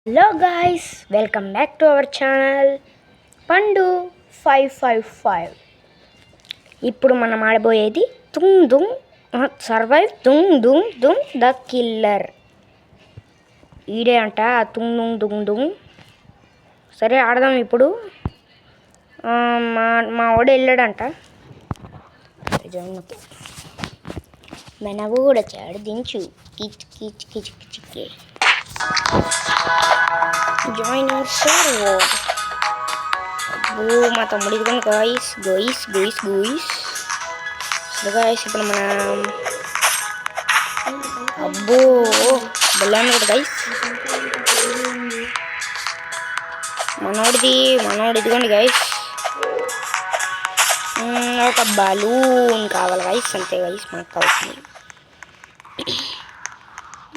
Hello guys, welcome back to our channel పండు 555. ఇప్పుడు మనం ఆడబోయేది దుమ్ దుమ్ సర్వైవ్ దుమ్ దుమ్ దుమ్ ద కిల్లర్. ఈడే అంట దుమ్ దుమ్ దుమ్ దుమ్. సరే ఆడదాం ఇప్పుడు. మా వాడు వెళ్ళాడంట. మన కూడా చాడు దించు కిచ్ కిచ్ కిచ్ కిచ్కే. Join our server. అబ్బో మా తమ్ముడు ఇదిగోండి గాయ్స్ గోయిస్ గోయిస్ గోయిస్. సరే గాయ్స్ ఇప్పుడు మనం అబ్బో బెల్లాను కదా గాయ్స్. మనోడిది ఇదిగోండి గాయ్స్. ఒక బలూన్ కావాలి గాయ్స్, అంతే గాయ్స్ మనకు కావాల్సింది.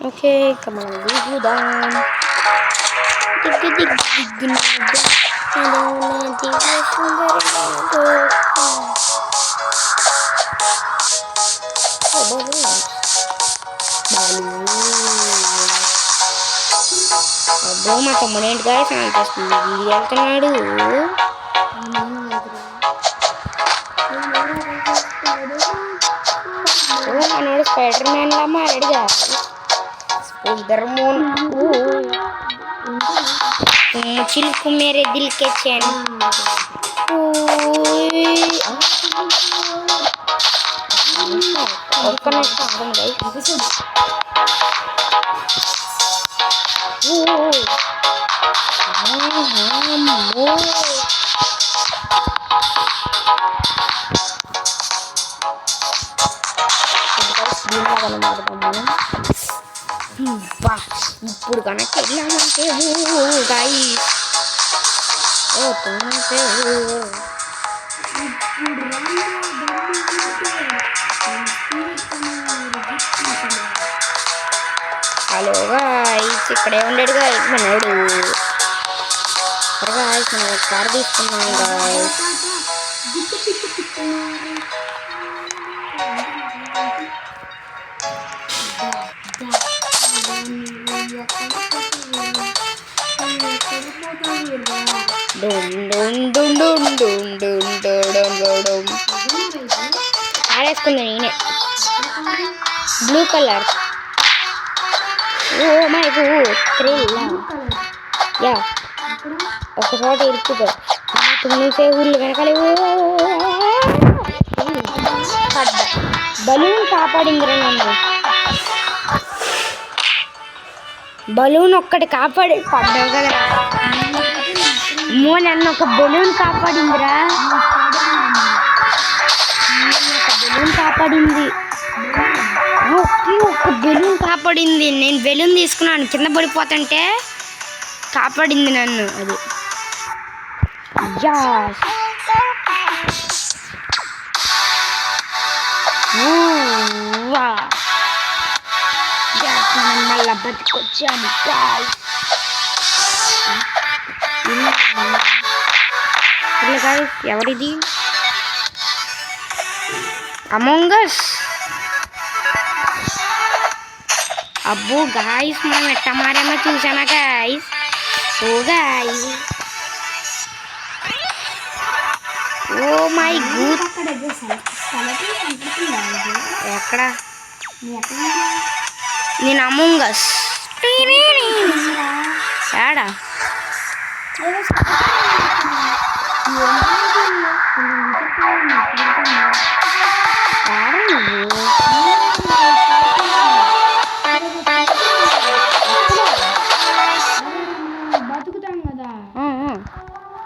ఓకే ఇక మనం దిగుదాం. అబ్బో మా తమ్ముడు ఏంటి గాయస్ అంత స్పీడ్ వెళ్తున్నాడు. మనోడు స్పైడర్ మ్యాన్ లా మారాడుగా. స్పైడర్ మ్యాన్ చిలుకు మేరే దిల్ కే చైన్. ఒక్క నిమిషం ఆగండి గైస్. ఇప్పుడు కనుక వెళ్ళామంటే గాయ్స్ హలో గాయ్స్, ఇక్కడే ఉండేడు గాయ్స్ మనోడు. సరే గాయ్స్ మనం కార్ తీసుకున్నాం గాయ్స్. ఆడేసుకుందా నేనే blue colour. Oh my thrill. యా ఒక చోట ఇరుక్కుపో. తుమ్మిసే ఊళ్ళు వెనకాల బలూన్ కాపాడిందిరా నన్ను. బలూన్ ఒక్కటి కాపాడి పడ్డావు కదా. నన్ను ఒక బలూన్ కాపాడిందిరా. బలూన్ కాపాడింది. ఒక్క బెలూన్ కాపాడింది. నేను బెలూన్ తీసుకున్నాను, కింద పడిపోతుంటే కాపాడింది నన్ను. అది మళ్ళా బతికొచ్చాము. ఎవరిది అమాంగ్ us? అబ్బో గాయ్స్ మనం ఎట్ట మారేమో చూసానా guys. Oh guys, oh my good. ఎక్కడ నేను అమాంగ్ us. ఏడా బతుకుతాం కదా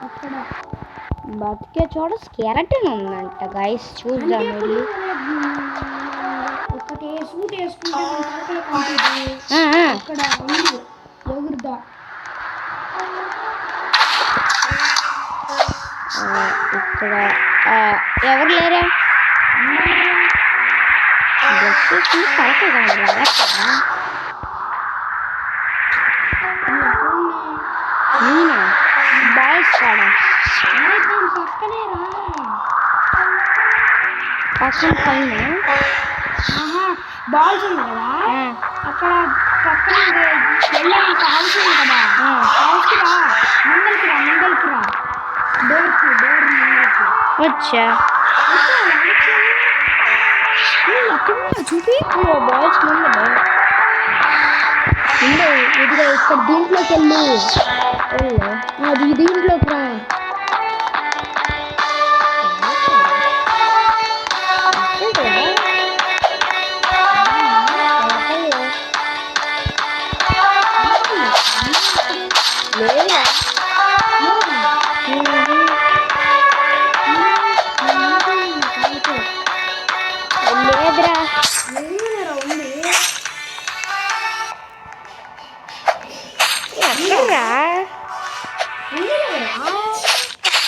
అక్కడ. బతికే చోట స్కెలటన్ ఉందంట గాయ్స్, చూద్దాం వెళ్ళి. ఒకటే సూట్ వేసుకుంటే అక్కడ ఎగురుదా. ఇక్కడ ఎవరు లేరా? నేనా బాయ్స్ కాడా పక్కనే రా. పక్కన పైన బాల్స్ ఉంది కదా అక్కడ పక్కన వెళ్ళాలి హౌస్ ఉంది కదా హౌస్కి రా ముందరికి రా డోర్ ముందరికి వచ్చా చూపి బాల్స్ ముందు ఇదిగో ఇక్కడ దీంట్లోకి వెళ్ళు అది దీంట్లోకి రా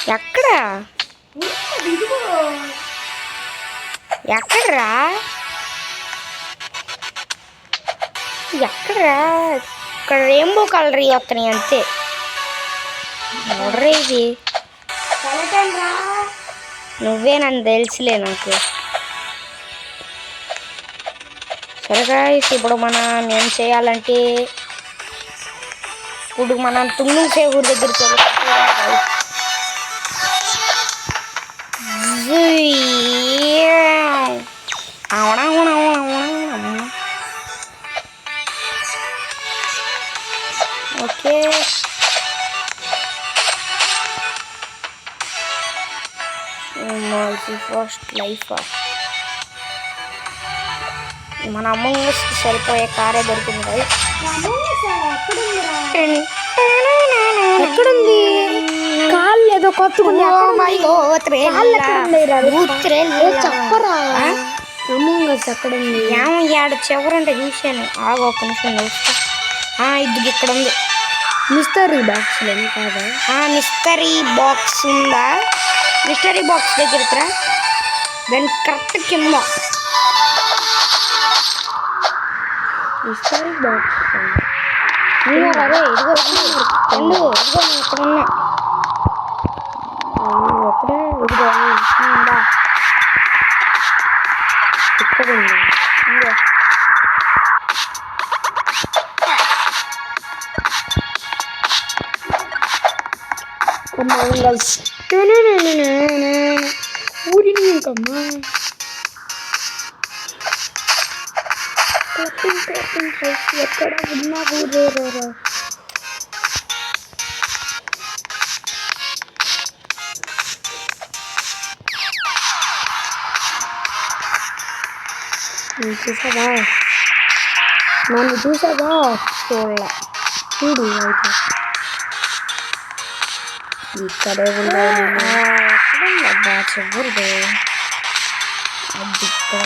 ఎక్కడా ఎక్కడరా ఎక్కడరా ఇక్కడ రెయిన్బో కలర్ వస్తున్నాయి అంతే ఎవడ్రా ఇది నువ్వే నన్ను తెలుసులే నాకు సరేగా ఇప్పుడు మనం ఏం చేయాలంటే ఇప్పుడు మనం తుంగు సేవూరు దగ్గరికి వెళ్తాం ఓకే ఫస్ట్ లైఫ్ మన అమ్మ సరిపోయే కారే దొరికింది ఎక్కడుంది కాళ్ళు ఏదో కొత్తగా చెప్పరా ఎక్కడుంది ఏడ చివరంటే చూశాను ఆగు ఒక్క నిమిషం చూస్తా ఇది ఇక్కడ ఉంది మిస్టరీ బాక్స్ కాదా మిస్టరీ బాక్స్ ఉందా మిస్టరీ బాక్స్ దగ్గరికి రా దాని కరెక్ట్ కింద మిస్టరీ బాక్స్ అదే ఇదిగో ఇదిగో ఇక్కడ ఉన్నా ఒకటే ఇదిగో ఇక్కడ ఉంది ఇదిగో ఊరిని ఇంకమ్మా ఎక్కడ ఉన్నా ఊరేరా చూసావా నన్ను చూసావా చూడు అయితే ఇక్కడే ఎక్కడుందబ్బా చివరిదే అది ఇక్కడ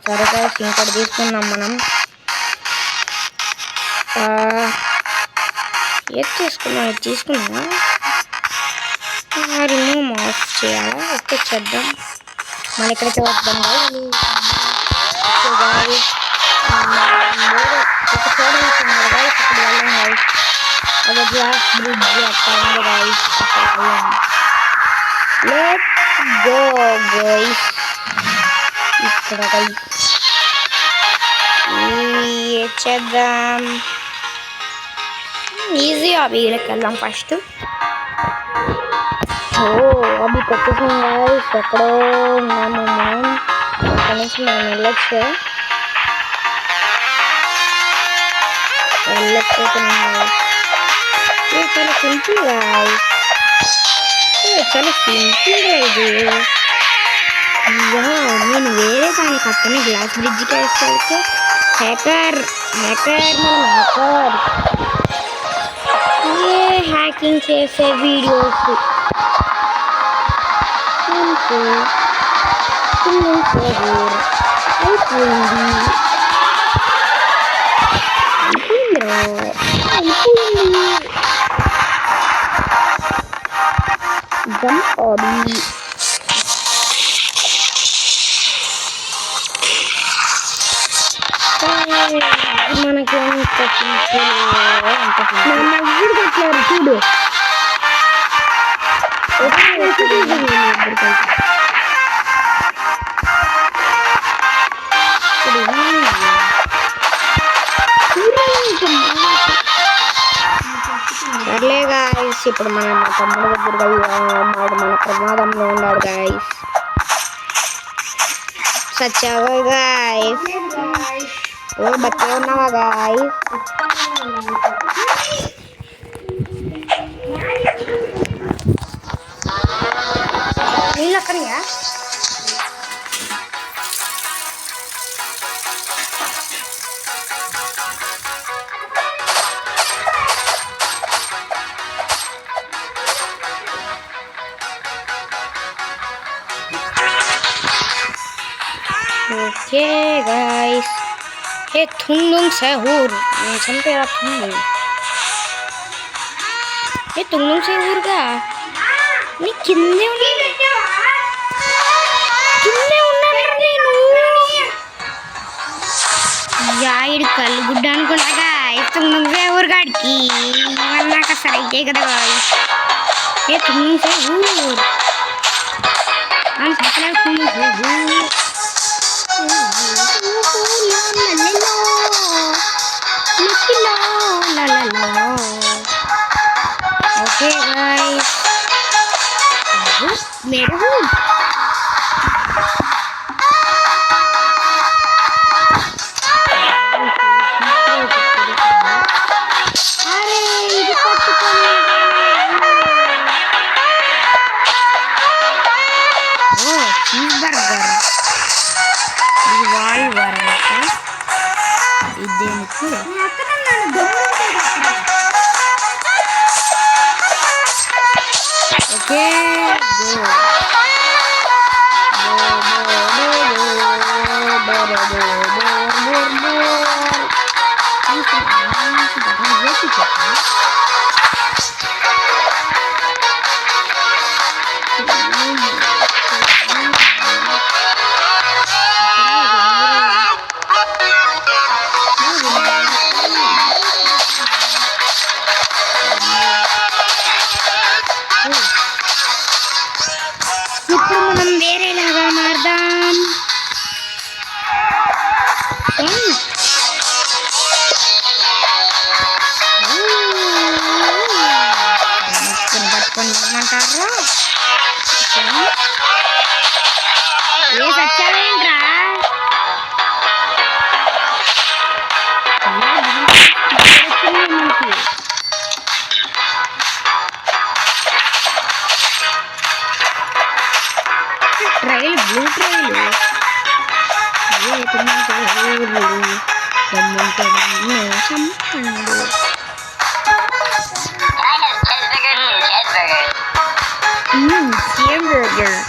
సరేగా ఇక్కడ తీసుకుందాం మనం ఏది తీసుకున్నాం ఇది తీసుకున్నామా రిమూవ్ ఆఫ్ చేయాలా ఓకే చేద్దాం మళ్ళీ ఇక్కడికి వద్దాం ఒక చోట ఇక్కడ వెళ్ళాం అదే గ్లాస్ బ్రిడ్జ్ అక్కడ ఉంది గైస్ అక్కడికి వెళ్ళాం లెట్స్ గో గైస్ ఇక్కడ చేద్దాం ఈజీ అవికి వెళ్దాం ఫస్ట్ అవి కొట్టేసాం గైస్ ఎక్కడో ఉన్నాము మనం అక్కడి నుంచి మనం వెళ్ళకపోతున్నాం చాలా సింపుల్ గైస్ చాలా సింపుల్ ఇది నేను వేరే దాని పక్కన గ్లాస్ బ్రిడ్జ్కి వేస్తే హ్యాకర్ హ్యాకింగ్ చేసే వీడియోస్ అయిపోయింది జంప్ ఆడి మనకి ఎంత సింపుల్ కట్టారు చూడు సర్లే గాయస్ ఇప్పుడు మన తమ్ముడు దగ్గర ఉన్నాడు మన ప్రమాదంలో ఉన్నాడు గాయస్ సచ్చావా గాయస్ ఓ బచ్చే ఉన్నావా గాయస్ నీళ్ళు అక్కడియా ఓకే గాయస్ ఏ తుంగుంగ్ సహూర్ నేను చంపేరా తుంగుంగ్ ఏ తుంగుంగ్ సహూర్గా నీ కిందే ఉన్నాను నేను యాయిడు కళ్ళు గుడ్డ అనుకున్నా గాయస్ తుంగుంగ్ సహూర్ గాడికి ఇవన్నాక అసలు అయ్యే కదా గాయస్ ఏ తుంగుంగ్ సహూర్ చంపలేవు తుంగుంగ్ సహూర్ ఓకే గాయ్స్ मेरे हूँ अरे ఇది పట్టుకొని ఓ చీజ్ బర్గర్ ఇది వాల్ వరంట ఇదేంటి ఓకే ఇప్పుడు మనం వేరేలాగా మారదాం పట్టుకొని ఏమంటారు ఏ సచ్చావేంట్రా ట్రైల్ బ్లూ ట్రైల్ దమ్ముంటే చంపండు hamburger.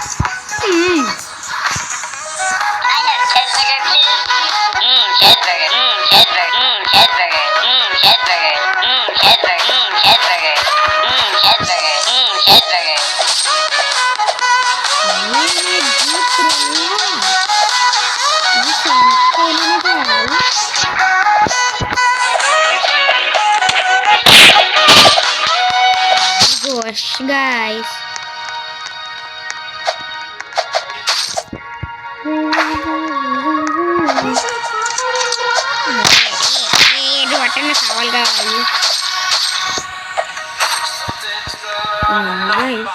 Gosh, guys. Ini waternya kawal guys. Guys.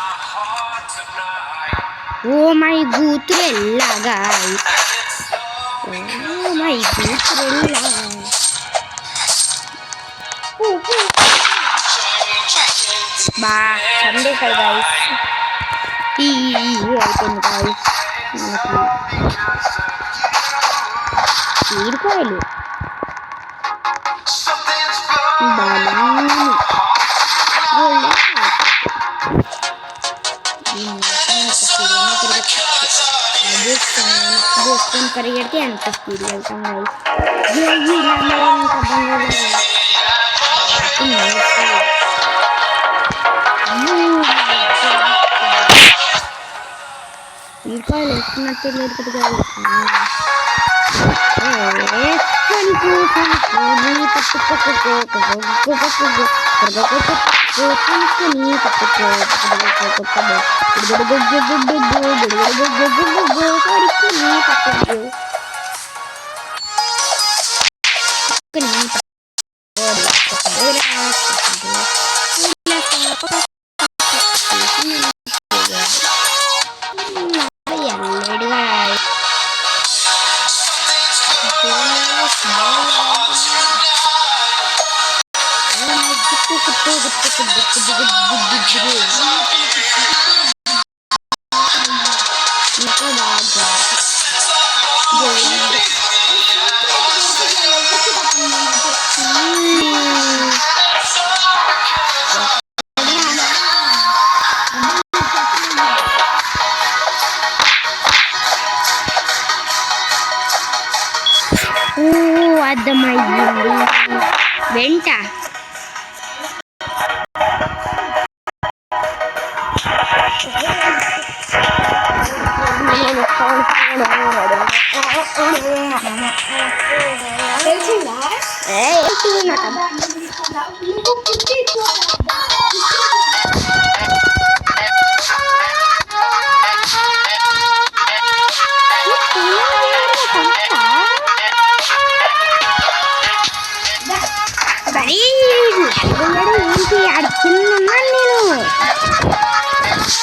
Oh my gutrella guys. Oh my gutrella. Bah, sampai saya guys. Item guys. Irkoilu. Balloon. Boston పరిగెడితే ఎంత speed వెళ్తాం guys. ఇంకా వేసుకున్నట్టే లేదు కదా అర్థమయ్యింది వెంట ఏంటి అడుగుతున్నాను నేను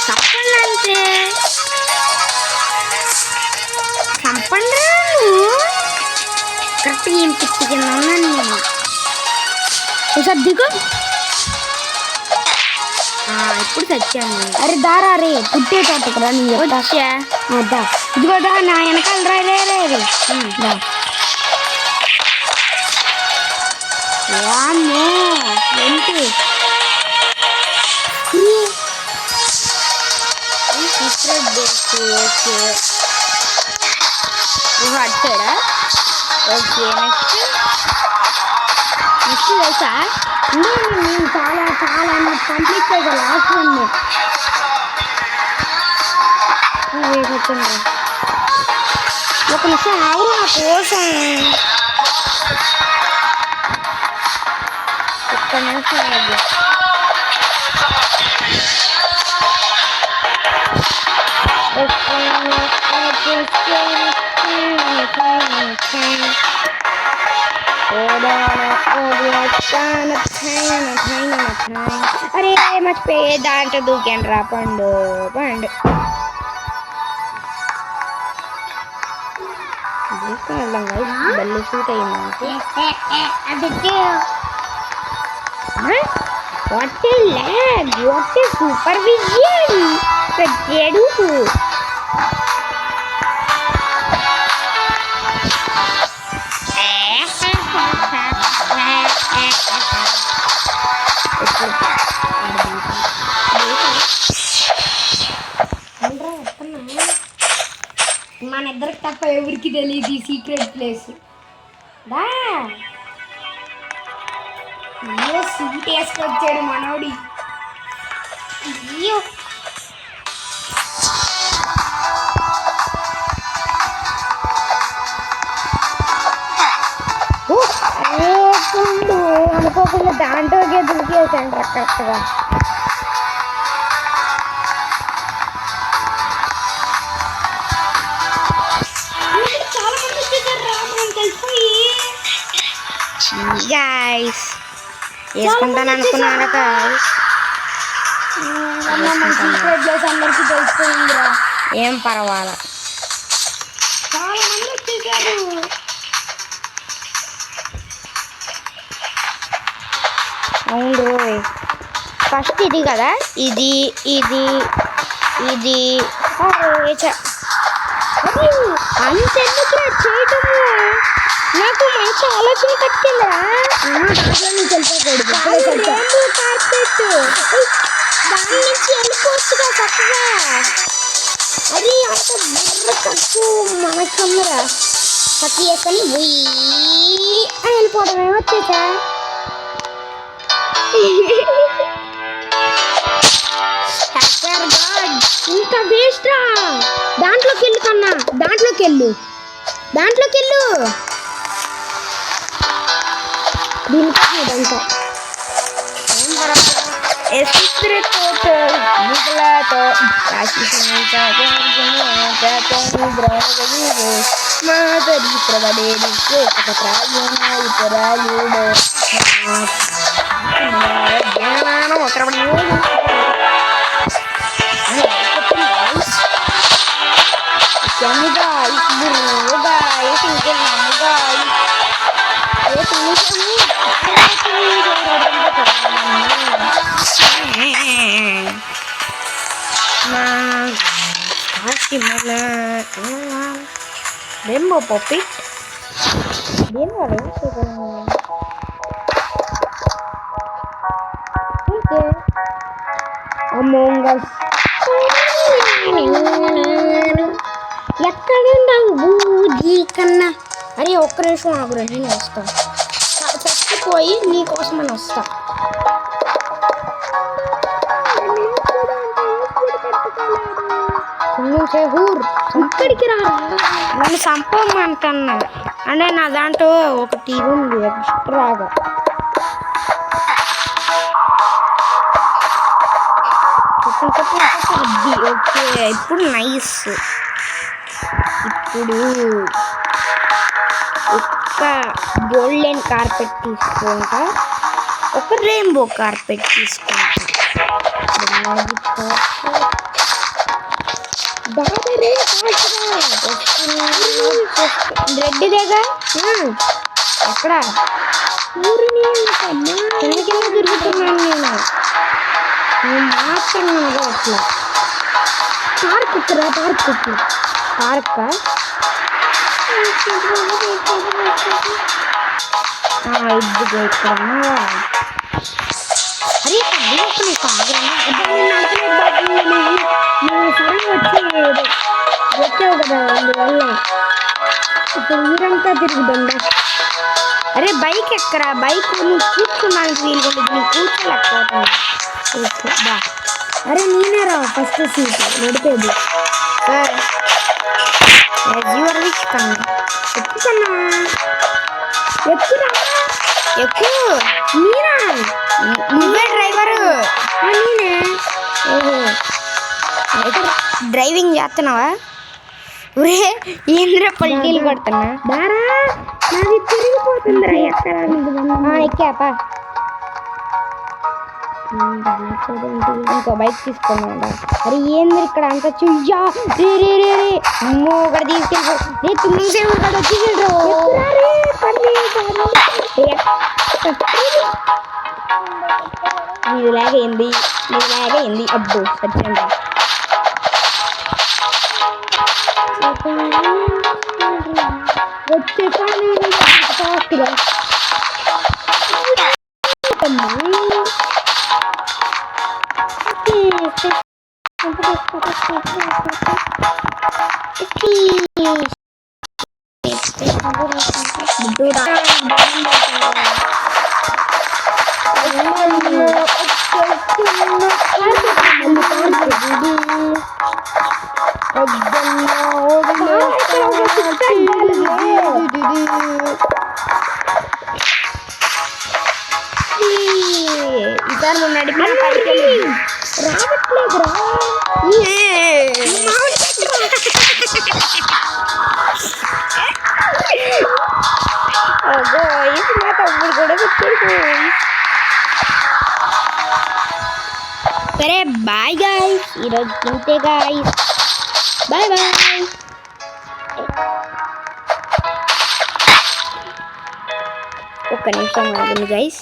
చెప్పండి అంటే చంపండి కరెక్ట్ ఏం పిచ్చి కింద ఉన్నాను నేను సర్దిగో ఇప్పుడు తెచ్చాను అరే దారా రే పుట్టే తోటకురా నేను వచ్చా అదా ఇదిగో దా నా వెనకాల రా రే రే దా వామ్మో ఏంటి సీక్రెట్ బోక్స్ ఓకే అట్టాడా ఓకే నెక్స్ట్ తెలుసా నేను చాలా చాలా నాకు కంప్లీట్ చేసా లాస్ట్ వన్ వచ్చండి ఒక నిమిషం ఆవు నా కోసం ఒక్క నిమిషం ఆగు. అరే మర్చిపోయే దాంట్లో దూకాను రా పండు పండు బల్లి షూట్ అయింది what a lag what a supervision పెట్టాడు మన ఇద్దరికి తప్ప ఎవరికి తెలియదు ఈ సీక్రెట్ ప్లేస్ దా సూట్ వేసుకొచ్చాడు మనోడి అయ్యో అనుకోకుండా దాంట్లోకే దులికేసాను కరెక్ట్గా చాలా మంది వచ్చేసారు రా మనం కలిసిపోయి గైస్ వేసుకుంటాను అనుకున్నాను గైస్ అందరికి తెలిసిపోయిందిరా ఏం పర్వాలా చాలా మంది వచ్చేసారు అవును రోయ్ ఫస్ట్ ఇది కదా ఇది ఇది ఇది అంతెందుకురా చేయటము నాకు మంచి ఆలోచన కట్టిందిరా దాంట్లో నుంచి వెళ్ళిపోకూడదు కార్పెట్ దాని నుంచి వెళ్ళిపోవచ్చుగా చక్కగా అది అంత బుర్ర ఖర్చు మనకమ్మరా చక్క వేసుకొని అని వెళ్ళిపోవడం ఏమొచ్చేసా ఇంకా వేస్ట్ రా. దాంట్లోకి వెళ్ళు కన్నా, దాంట్లోకి వెళ్ళు. దీనికి ఇదంతా Rainbow Poppy. Dia nggak ada Oke. Among Us. ఎక్కడున్నావు బూజీ కన్నా? అరే ఒక్క నిమిషం ఆగురా, నేను వస్తా. చచ్చిపోయి నీకోసమని వస్తా. ఇక్కడికి రా, నన్ను చంపమంటున్నా. అంటే నా దాంట్లో ఒకటి ఉంది ఎక్స్ట్రాగా. ఓకే ఇప్పుడు నైస్. ఇప్పుడు ఒక్క గోల్డెన్ కార్పెట్ తీసుకుంటా, ఒక రెయిన్బో కార్పెట్ తీసుకుంటా. రెడ్ దేగా ఎక్కడ కింద తిరుగుతున్నాను నేను. మాత్రం అట్లా పార్క్ ఇక్కడ, పార్క్ ఇదిగో ఇక్కడ. అరే వచ్చావు కదా, అందువల్ల ఇప్పుడు ఊరంతా తిరుగుతుందా. అరే బైక్ ఎక్కరా? బైక్ నువ్వు కూర్చున్నానికి వీలు నీకు కూర్చోలేకపోతున్నా. అరే నేనే రా ఫస్ట్ సీట్ నడిపేది. సార్ ఎక్కుకన్నా, ఎక్కురా, ఎక్కు. మీరా? నువ్వే డ్రైవరు? నేనే. ఓహో, డ్రైవింగ్ చేస్తున్నావా? ఒరే ఏంద్రా పల్టీలు కొడుతున్నా. దారా నాది తిరిగిపోతుందిరా. ఎక్కాపా. ఇంకో బైక్ తీసుకున్నాడా? అరే ఏంది ఇక్కడ అంత చుయ్యా అమ్మో ఇక్కడ తీసుకెళ్ళి తుమ్మిసేపు ఇక్కడ వచ్చేసాడు. నీలాగైంది అబ్బో సత్యంగా. వచ్చేసాను ఫాస్ట్గా. ఈసారి నువ్వు నడిపిన రావట్లేదురా. మా తమ్ముడు కూడా వచ్చేసి. సరే బాయ్ గాయ్స్, ఈరోజు ఇంతే గాయ్స్. Bye bye. ఒక్క నిమిషం ఆగండి గైస్.